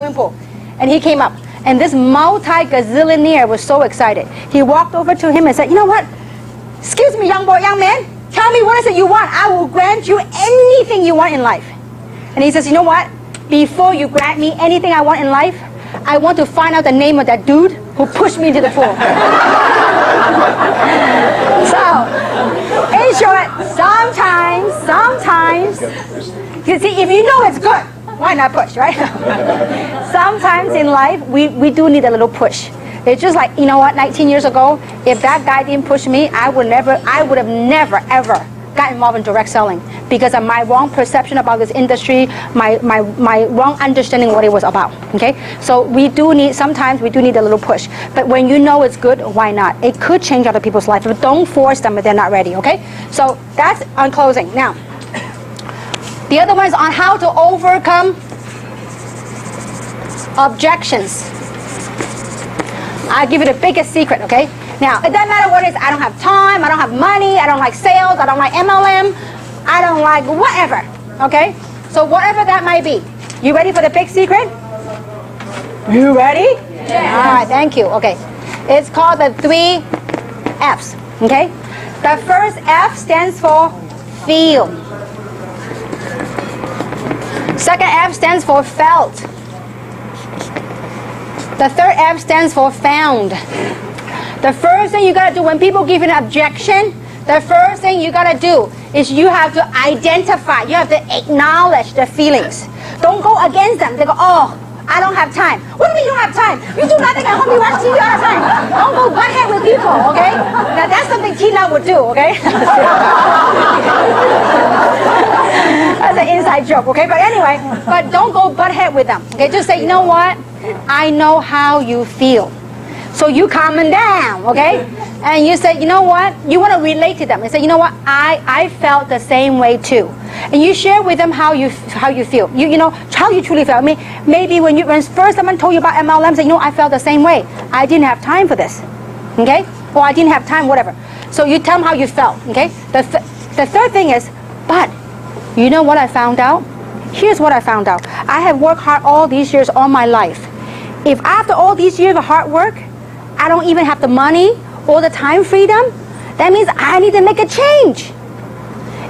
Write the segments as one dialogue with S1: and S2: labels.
S1: swimming pool. And he came up. And this multi-gazillionaire was so excited. He walked over to him and said, you know what? Excuse me, young boy, young man. Tell me what is it you want. I will grant you anything you want in life. And he says, you know what? Before you grant me anything I want in life, I want to find out the name of that dude who pushed me into the pool. So, in short, sometimes, you see, if you know it's good, why not push, right? Sometimes in life, we do need a little push. It's just like, you know what, 19 years ago, if that guy didn't push me, I would have never, ever got involved in direct selling because of my wrong perception about this industry, my wrong understanding what it was about, okay? So sometimes we do need a little push. But when you know it's good, why not? It could change other people's life, but don't force them if they're not ready, okay? So that's on closing. Now, the other one is on how to overcome objections. I'll give you the biggest secret, okay? Now, it doesn't matter what it is. I don't have time, I don't have money, I don't like sales, I don't like MLM, I don't like whatever, okay? So whatever that might be. You ready for the big secret? You ready? Yeah. All right, thank you. Okay. It's called the 3 F's, okay? The first F stands for feel. Second F stands for felt. The third F stands for found. The first thing you gotta do when people give you an objection, the first thing you gotta do is you have to identify, you have to acknowledge the feelings. Don't go against them. They go, oh, I don't have time. What do you mean you don't have time? You do nothing at home, you watch TV all the time. Don't go butt head with people, okay? Now that's something Tina would do, okay? That's an inside joke, okay? But anyway, but don't go butt head with them, okay? Just say, you know what? I know how you feel. So you calm them down, okay? And you say, you know what? You want to relate to them. And say, you know what? I felt the same way too. And you share with them how you feel. You know how you truly feel. I mean, maybe when first someone told you about MLM, say, you know, I felt the same way. I didn't have time for this, okay? Or I didn't have time, whatever. So you tell them how you felt, okay? The third thing is, but you know what I found out? Here's what I found out. I have worked hard all these years, all my life. If after all these years of hard work, I don't even have the money or the time freedom, that means I need to make a change.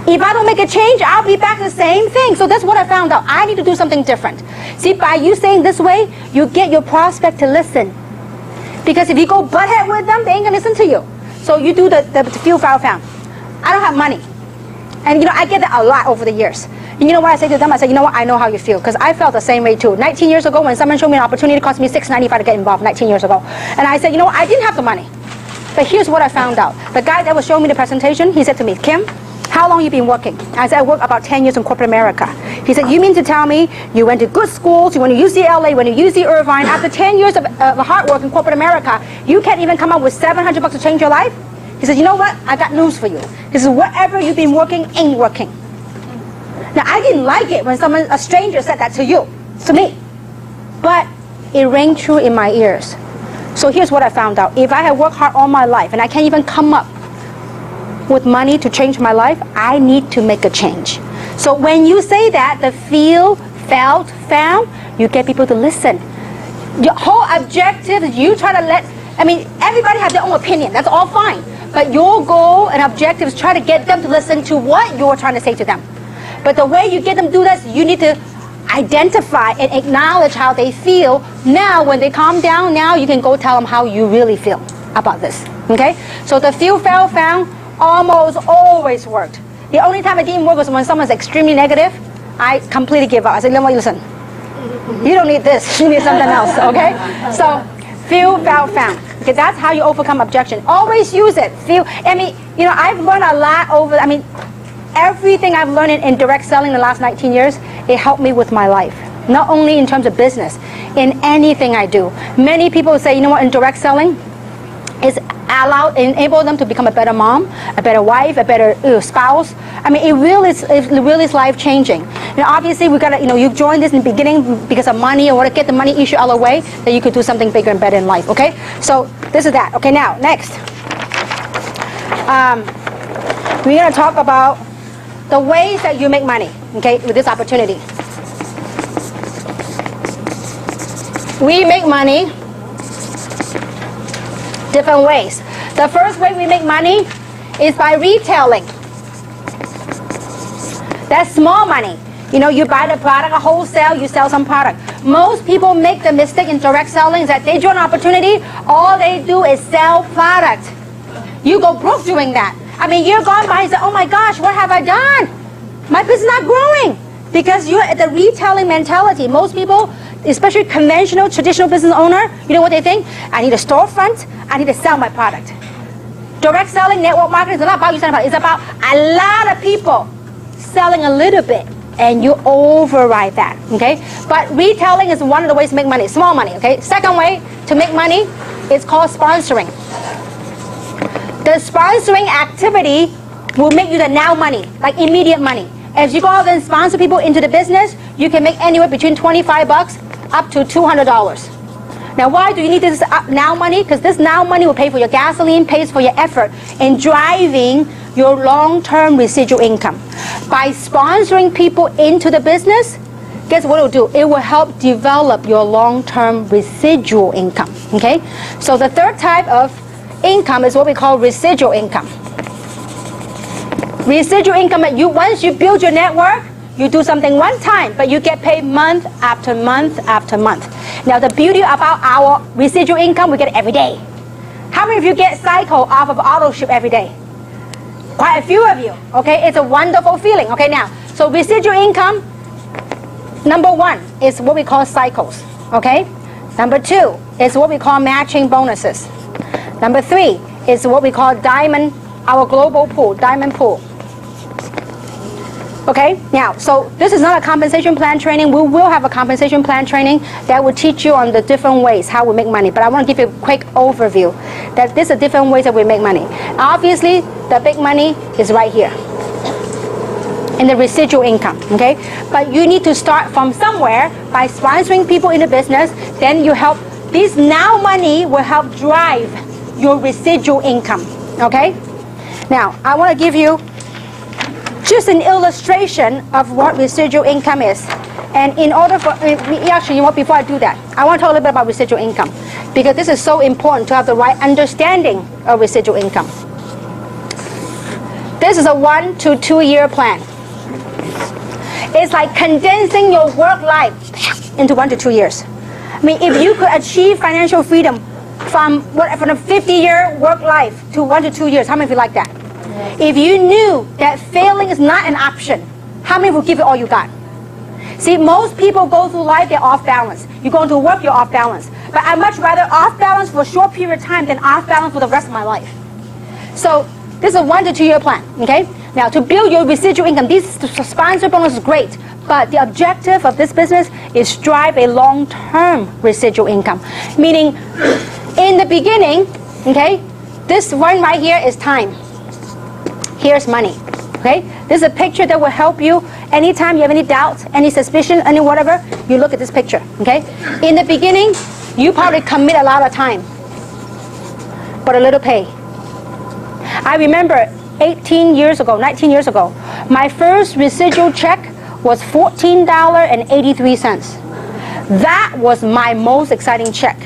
S1: If I don't make a change, I'll be back to the same thing. So that's what I found out. I need to do something different. See, by you saying this way, you get your prospect to listen. Because if you go butt head with them, they ain't gonna listen to you. So you do the feel, found. I don't have money. And you know, I get that a lot over the years. And you know what I say to them? I say, you know what? I know how you feel. Because I felt the same way too. 19 years ago, when someone showed me an opportunity, it cost me $6.95 to get involved 19 years ago. And I said, you know what? I didn't have the money. But here's what I found out. The guy that was showing me the presentation, he said to me, Kim, how long you been working? I said, I worked about 10 years in corporate America. He said, you mean to tell me you went to good schools, you went to UCLA, you went to UC Irvine, after 10 years of hard work in corporate America, you can't even come up with $700 to change your life? He said, you know what? I got news for you. He said, whatever you've been working ain't working. Now, I didn't like it when a stranger said that to me. But it rang true in my ears. So here's what I found out. If I had worked hard all my life and I can't even come up with money to change my life, I need to make a change. So when you say that, the feel, felt, found, you get people to listen. Your whole objective is you try to everybody has their own opinion. That's all fine. But your goal and objective is try to get them to listen to what you're trying to say to them. But the way you get them to do this, you need to identify and acknowledge how they feel. Now, when they calm down, now you can go tell them how you really feel about this. Okay? So the feel, felt, found almost always worked. The only time it didn't work was when someone's extremely negative. I completely give up. I said, listen, you don't need this. You need something else. Okay? So feel, felt, found. Okay, that's how you overcome objection. Always use it. Feel. I've learned a lot everything I've learned in direct selling in the last 19 years, it helped me with my life. Not only in terms of business, in anything I do. Many people say, you know what, in direct selling, enable them to become a better mom, a better wife, a better spouse. It really is life-changing. Now, obviously, we gotta, you joined this in the beginning because of money or want to get the money issue out of the way, that you could do something bigger and better in life, okay? So, this is that. Okay, now, next. We're gonna talk about the ways that you make money, okay, with this opportunity. We make money different ways. The first way we make money is by retailing. That's small money. You know, you buy the product at wholesale, you sell some product. Most people make the mistake in direct selling is that they join an opportunity, all they do is sell product. You go broke doing that. I mean, you're gone by and say, oh my gosh, what have I done? My business is not growing. Because you're at the retailing mentality. Most people, especially conventional, traditional business owner, you know what they think? I need a storefront, I need to sell my product. Direct selling, network marketing is not about you selling product. It's about a lot of people selling a little bit, and you override that, okay? But retailing is one of the ways to make money, small money, okay? Second way to make money is called sponsoring. The sponsoring activity will make you the now money, like immediate money. As you go out and sponsor people into the business, you can make anywhere between $25 up to $200. Now, why do you need this now money? Because this now money will pay for your gasoline, pays for your effort in driving your long-term residual income. By sponsoring people into the business, guess what it will do? It will help develop your long-term residual income, okay? So the third type of income is what we call residual income. Residual income, once you build your network, you do something one time, but you get paid month after month after month. Now, the beauty about our residual income, we get it every day. How many of you get cycle off of auto ship every day? Quite a few of you, okay? It's a wonderful feeling, okay? Now, so residual income, number one is what we call cycles, okay? Number two is what we call matching bonuses. Number three is what we call diamond, our global pool, diamond pool. Okay, now, so this is not a compensation plan training. We will have a compensation plan training that will teach you on the different ways how we make money. But I want to give you a quick overview that there's a different ways that we make money. Obviously, the big money is right here in the residual income, okay? But you need to start from somewhere by sponsoring people in the business. Then you help, this now money will help drive your residual income, okay? Now, I want to give you just an illustration of what residual income is. And in order for, actually, you know what, before I do that, I want to talk a little bit about residual income, because this is so important to have the right understanding of residual income. This is a 1 to 2 year plan. It's like condensing your work life into 1 to 2 years. I mean, if you could achieve financial freedom from a 50-year work life to 1 to 2 years, how many of you like that? If you knew that failing is not an option, how many would give it all you got? See, most people go through life, they're off balance. You go into work, you're off balance. But I'd much rather off balance for a short period of time than off balance for the rest of my life. So this is a 1 to 2 year plan, okay? Now, to build your residual income, these sponsor bonus is great, but the objective of this business is drive a long-term residual income. Meaning, in the beginning, okay, this one right here is time. Here's money, okay? This is a picture that will help you anytime you have any doubts, any suspicion, any whatever, you look at this picture, okay? In the beginning, you probably commit a lot of time, but a little pay. I remember 19 years ago, my first residual check was $14.83. That was my most exciting check.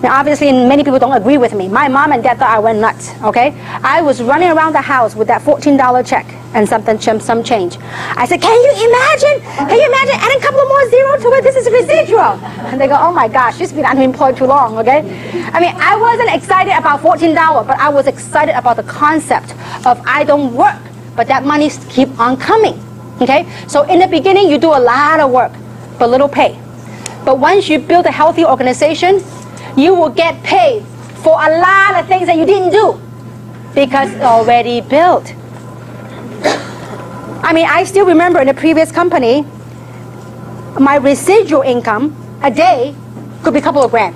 S1: Now, obviously, many people don't agree with me. My mom and dad thought I went nuts, okay? I was running around the house with that $14 check and some change. I said, can you imagine adding a couple of more zeros to it? This is residual. And they go, oh my gosh, she's been unemployed too long, okay? I mean, I wasn't excited about $14, but I was excited about the concept of I don't work, but that money keep on coming, okay? So in the beginning, you do a lot of work, but little pay. But once you build a healthy organization, you will get paid for a lot of things that you didn't do because it's already built. I mean, I still remember in the previous company, my residual income a day could be a couple of grand.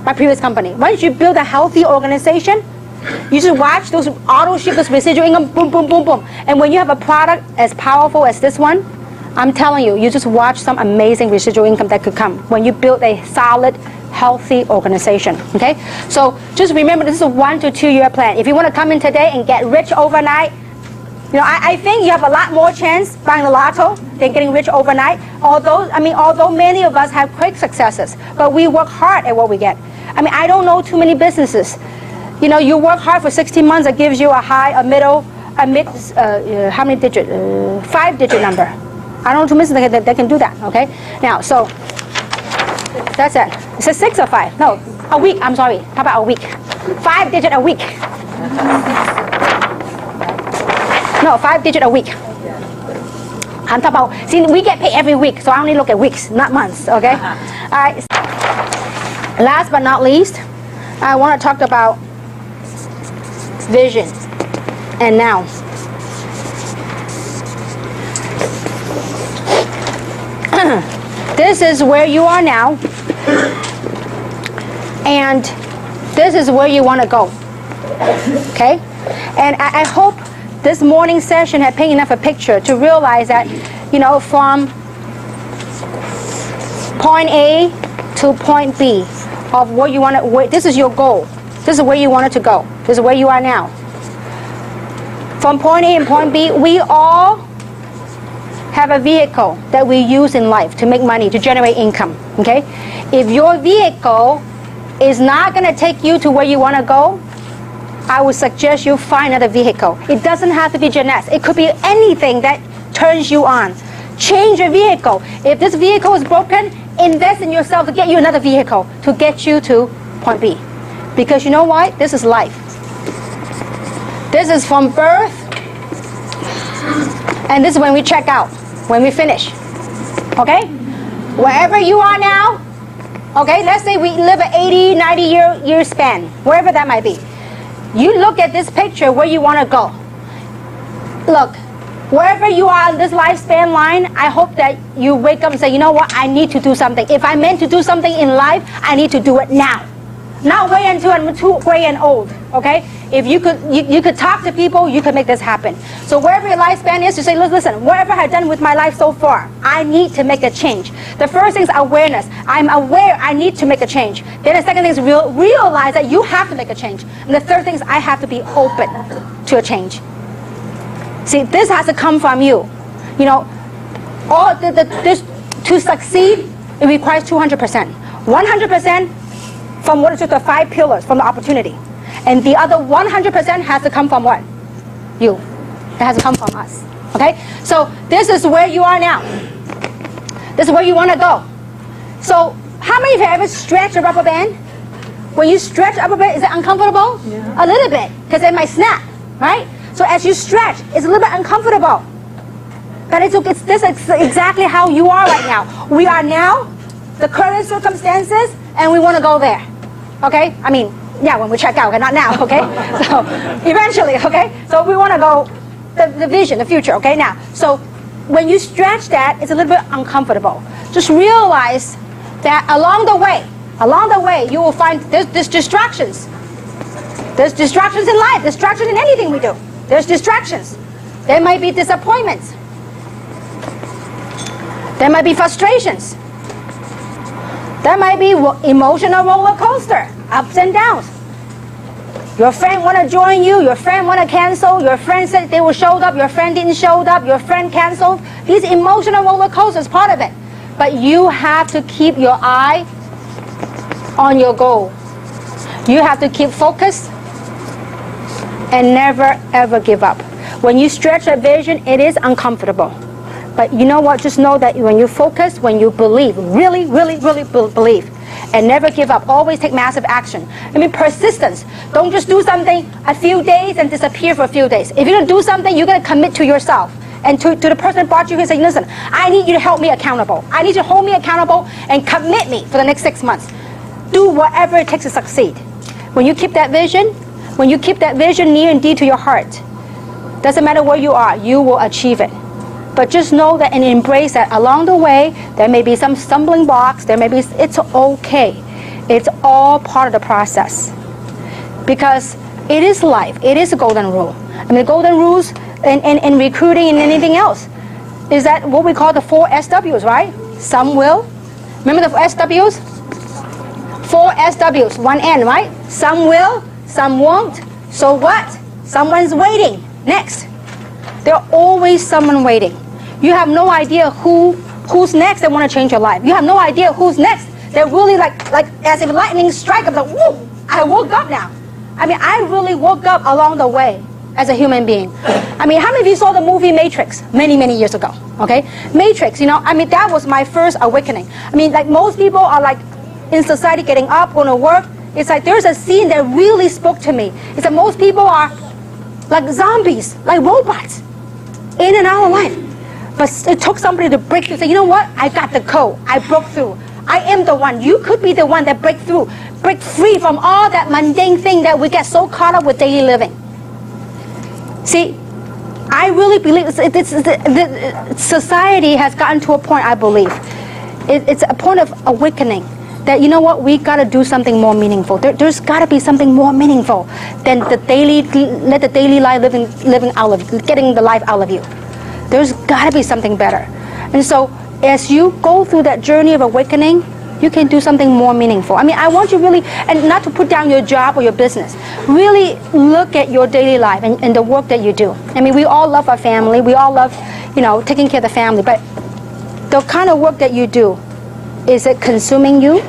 S1: My previous company. Once you build a healthy organization, you just watch those auto ship, those residual income, boom, boom, boom, boom. And when you have a product as powerful as this one, I'm telling you, you just watch some amazing residual income that could come when you build a solid, healthy organization, okay? So just remember, this is a 1 to 2 year plan. If you want to come in today and get rich overnight, You know, I think you have a lot more chance buying the lotto than getting rich overnight. Although many of us have quick successes, but we work hard at what we get. I mean, I don't know too many businesses. You know, you work hard for 16 months, it gives you a high, a middle, a mid, how many digit? 5-digit number. I don't know two businesses that can do that, okay? Now, so, that's it. Is it 6 or 5? No, a week, I'm sorry. How about a week? 5-digit a week. No, 5-digit a week. I'm talking about, see, we get paid every week, so I only look at weeks, not months, okay? All right. Last but not least, I want to talk about vision and now. This is where you are now, and this is where you want to go. Okay? And I hope this morning session had painted enough a picture to realize that, you know, from point A to point B of what you want to, this is your goal. This is where you want it to go. This is where you are now. From point A and point B, we all have a vehicle that we use in life to make money, to generate income. Okay? If your vehicle is not going to take you to where you want to go, I would suggest you find another vehicle. It doesn't have to be Jeunesse. It could be anything that turns you on. Change your vehicle. If this vehicle is broken, invest in yourself to get you another vehicle to get you to point B. Because you know what? This is life. This is from birth, and this is when we check out, when we finish. Okay? Wherever you are now, okay, let's say we live an 80, 90 year span, wherever that might be. You look at this picture where you want to go. Look, wherever you are on this lifespan line, I hope that you wake up and say, you know what, I need to do something. If I'm meant to do something in life, I need to do it now. Not wait until I'm too gray and old, okay? If you could talk to people, you could make this happen. So wherever your lifespan is, you say, listen, whatever I've done with my life so far, I need to make a change. The first thing is awareness. I'm aware I need to make a change. Then the second thing is realize that you have to make a change. And the third thing is I have to be open to a change. See, this has to come from you. You know, this, to succeed, it requires 200%. 100% from what is just the 5 pillars, from the opportunity. And the other 100% has to come from what? You. It has to come from us. Okay? So this is where you are now. This is where you want to go. So how many of you have ever stretched a rubber band? When you stretch a rubber band, is it uncomfortable? Yeah. A little bit, because it might snap, right? So as you stretch, it's a little bit uncomfortable. But this is exactly how you are right now. We are now, the current circumstances, and we want to go there. Okay? I mean, yeah, when we check out, okay, not now, okay? So eventually, okay? So we want to go, the vision, the future, okay? Now, so when you stretch that, it's a little bit uncomfortable. Just realize that along the way, you will find there's distractions. There's distractions in life, distractions in anything we do. There's distractions. There might be disappointments. There might be frustrations. There might be emotional roller coaster, ups and downs. Your friend want to join you, your friend want to cancel, your friend said they will show up, your friend didn't show up, your friend canceled. These emotional roller coasters, part of it. But you have to keep your eye on your goal. You have to keep focused and never ever give up. When you stretch a vision, it is uncomfortable. But you know what? Just know that when you focus, when you believe, really believe, and never give up, always take massive action. I mean, persistence. Don't just do something a few days and disappear for a few days. If you're going to do something, you're going to commit to yourself. And to the person that brought you here, say, listen, I need you to help me accountable. I need you to hold me accountable and commit me for the next 6 months. Do whatever it takes to succeed. When you keep that vision near and dear to your heart, doesn't matter where you are, you will achieve it. But just know that and embrace that along the way, there may be some stumbling blocks, it's okay. It's all part of the process. Because it is life, it is a golden rule. I mean, the golden rules in recruiting and anything else is that what we call the 4 SWs, right? Some will. Remember the SWs? 4 SWs, 1 N, right? Some will, some won't. So what? Someone's waiting. Next. There's always someone waiting. You have no idea who's next that want to change your life. You have no idea who's next. They're really like as if lightning strike. I'm like, whoa, I woke up now. I mean, I really woke up along the way as a human being. I mean, how many of you saw the movie Matrix many, many years ago? Okay, Matrix, you know, I mean, that was my first awakening. I mean, like most people are like in society getting up, going to work. It's like there's a scene that really spoke to me. It's that most people are like zombies, like robots, in and out of life. But it took somebody to break through. Say, you know what? I got the code. I broke through. I am the one. You could be the one that break through, break free from all that mundane thing that we get so caught up with daily living. See, I really believe society has gotten to a point, I believe. It's a point of awakening that, you know what, we got to do something more meaningful. There's got to be something more meaningful than the daily life living out of, getting the life out of you. There's got to be something better. And so as you go through that journey of awakening, you can do something more meaningful. I mean, I want you really, and not to put down your job or your business, really look at your daily life and the work that you do. I mean, we all love our family. We all love, you know, taking care of the family. But the kind of work that you do, is it consuming you?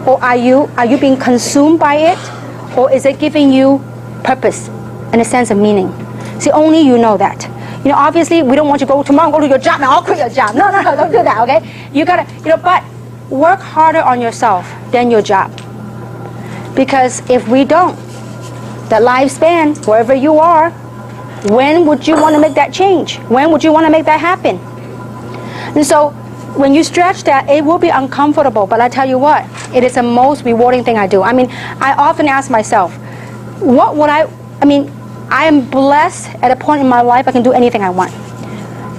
S1: Or are you being consumed by it? Or is it giving you purpose and a sense of meaning? See, only you know that. You know, obviously, we don't want you to go tomorrow and go to your job and I'll quit your job. No, don't do that, okay? You gotta, you know, but work harder on yourself than your job. Because if we don't, the lifespan, wherever you are, when would you want to make that change? When would you want to make that happen? And so, when you stretch that, it will be uncomfortable, but I tell you what, it is the most rewarding thing I do. I mean, I often ask myself, what would I mean, I am blessed at a point in my life I can do anything I want.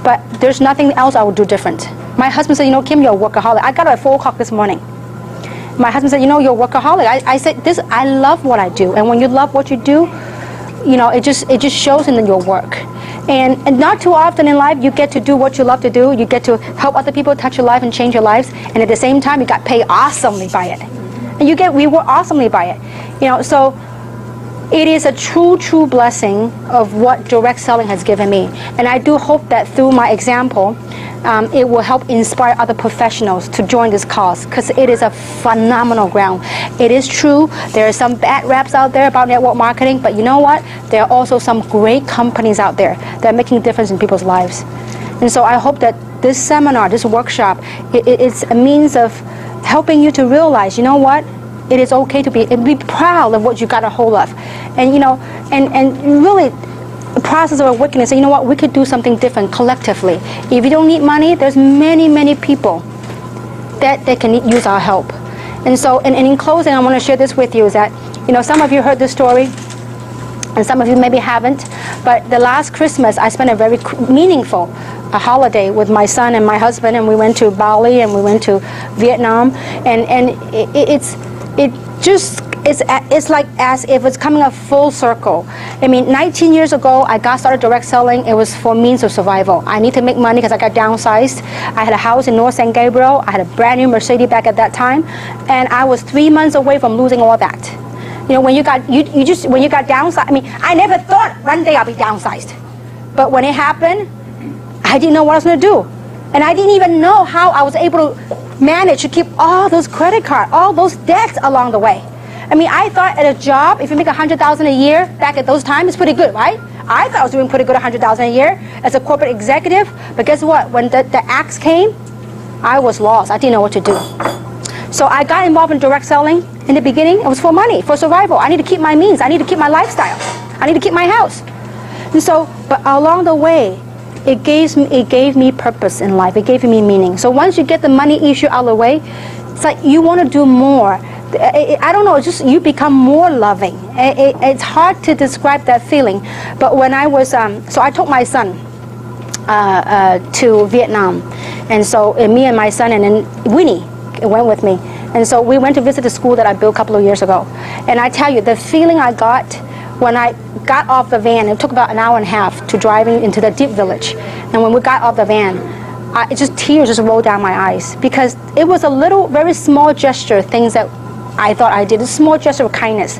S1: But there's nothing else I would do different. My husband said, you know, Kim, you're a workaholic. I got up at 4 o'clock this morning. My husband said, you know, you're a workaholic. I said, I love what I do. And when you love what you do, you know, it just shows in your work. And not too often in life you get to do what you love to do. You get to help other people touch your life and change your lives. And at the same time, you got paid awesomely by it. And you get rewarded awesomely by it. You know, so it is a true blessing of what direct selling has given me. And I do hope that through my example, it will help inspire other professionals to join this cause, because it is a phenomenal ground. It is true, there are some bad raps out there about network marketing, but you know what? There are also some great companies out there that are making a difference in people's lives. And so I hope that this seminar, this workshop, it's a means of helping you to realize, you know what? It is okay to be proud of what you got a hold of. And you know, and really the process of awakening, say, you know what, we could do something different collectively. If you don't need money, there's many people that can use our help. And so, and in closing, I want to share this with you, is that, you know, some of you heard this story, and some of you maybe haven't, but the last Christmas, I spent a very meaningful holiday with my son and my husband, and we went to Bali and we went to Vietnam, and it's like as if it's coming a full circle. I mean, 19 years ago, I got started direct selling. It was for means of survival. I need to make money because I got downsized. I had a house in North San Gabriel. I had a brand new Mercedes back at that time, and I was 3 months away from losing all that. You know, when you got downsized, I mean, I never thought one day I'll be downsized, but when it happened, I didn't know what I was going to do, and I didn't even know how I was able to manage to keep all those credit cards, all those debts along the way. I mean, I thought at a job, if you make $100,000 a year, back at those times, it's pretty good, right? I thought I was doing pretty good, $100,000 a year as a corporate executive. But guess what? When the axe came, I was lost. I didn't know what to do. So I got involved in direct selling. In the beginning, it was for money, for survival. I need to keep my means. I need to keep my lifestyle. I need to keep my house. And so, but along the way, it gave me purpose in life. It gave me meaning. So once you get the money issue out of the way, it's like you want to do more. I don't know, it's just you become more loving. It's hard to describe that feeling. But when I was, so I took my son to Vietnam. And so me and my son and then Winnie went with me. And so we went to visit the school that I built a couple of years ago. And I tell you, the feeling I got when I got off the van, it took about an hour and a half to driving into the deep village. And when we got off the van, tears just rolled down my eyes, because it was a little, very small gesture, things that I thought I did a small gesture of kindness,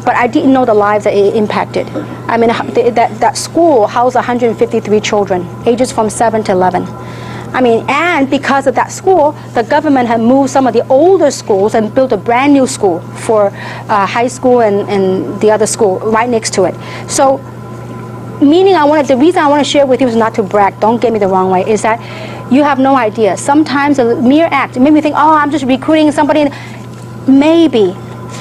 S1: but I didn't know the lives that it impacted. I mean, that school housed 153 children, ages from 7 to 11. I mean, and because of that school, the government had moved some of the older schools and built a brand new school for high school and the other school right next to it. So, meaning the reason I want to share with you is not to brag, don't get me the wrong way, is that you have no idea. Sometimes a mere act, it made me think, oh, I'm just recruiting somebody. Maybe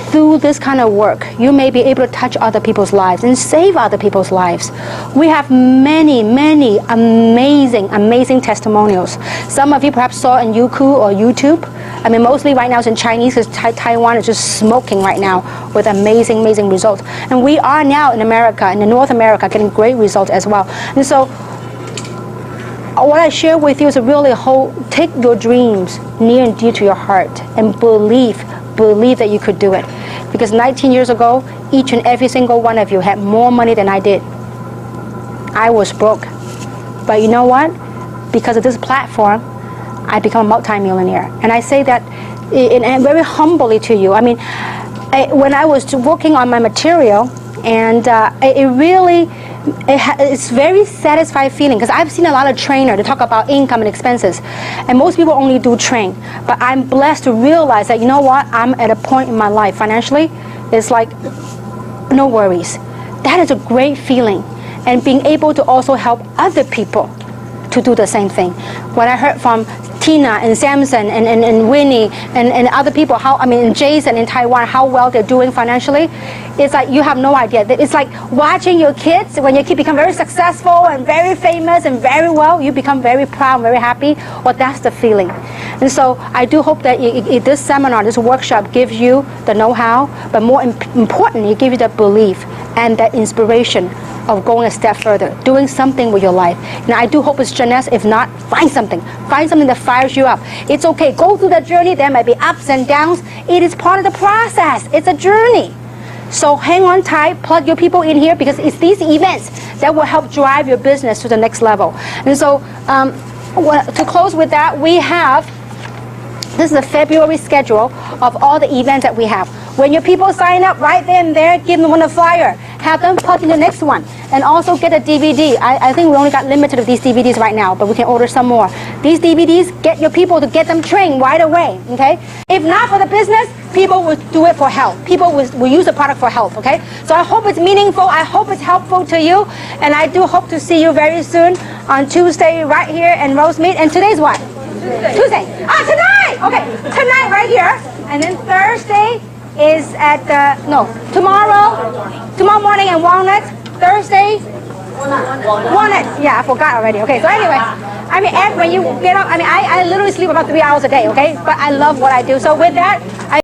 S1: through this kind of work, you may be able to touch other people's lives and save other people's lives. We have many, many amazing testimonials. Some of you perhaps saw on Youku or YouTube. I mean, mostly right now it's in Chinese because Taiwan is just smoking right now with amazing results. And we are now in America, in North America, getting great results as well. And so, what I share with you is really take your dreams near and dear to your heart and believe that you could do it. Because 19 years ago, each and every single one of you had more money than I did. I was broke. But you know what? Because of this platform, I become a multimillionaire. And I say that and very humbly to you. I mean, when I was working on my material, and it's very satisfying feeling, because I've seen a lot of trainers to talk about income and expenses, and most people only do train. But I'm blessed to realize that, you know what, I'm at a point in my life financially, it's like no worries. That is a great feeling, and being able to also help other people to do the same thing. When I heard from Tina and Samson and Winnie and other people, and Jason in Taiwan, how well they're doing financially, it's like you have no idea. It's like watching your kids, when your kids become very successful and very famous and very well, you become very proud, very happy. Well, that's the feeling. And so I do hope that this seminar, this workshop gives you the know-how, but more importantly, it gives you the belief and that inspiration of going a step further, doing something with your life. And I do hope it's Jeunesse. If not, find something that fires you up. It's okay, go through the journey. There might be ups and downs. It is part of the process. It's a journey. So hang on tight, plug your people in here, because it's these events that will help drive your business to the next level. And so to close with that, this is a February schedule of all the events that we have. When your people sign up right then and there, give them a flyer. Have them plug in the next one. And also get a DVD. I think we only got limited of these DVDs right now, but we can order some more. These DVDs, get your people to get them trained right away, okay? If not for the business, people will do it for health. People will use the product for health, okay? So I hope it's meaningful. I hope it's helpful to you. And I do hope to see you very soon on Tuesday right here in Rosemead. And today's what? Tuesday. Tonight! Okay, tonight right here. And then Thursday is at tomorrow morning in Walnut. Thursday, Walnut. Yeah, I forgot already. Okay, so anyway, I mean, Ed, when you get up, I literally sleep about 3 hours a day, okay? But I love what I do. So with that,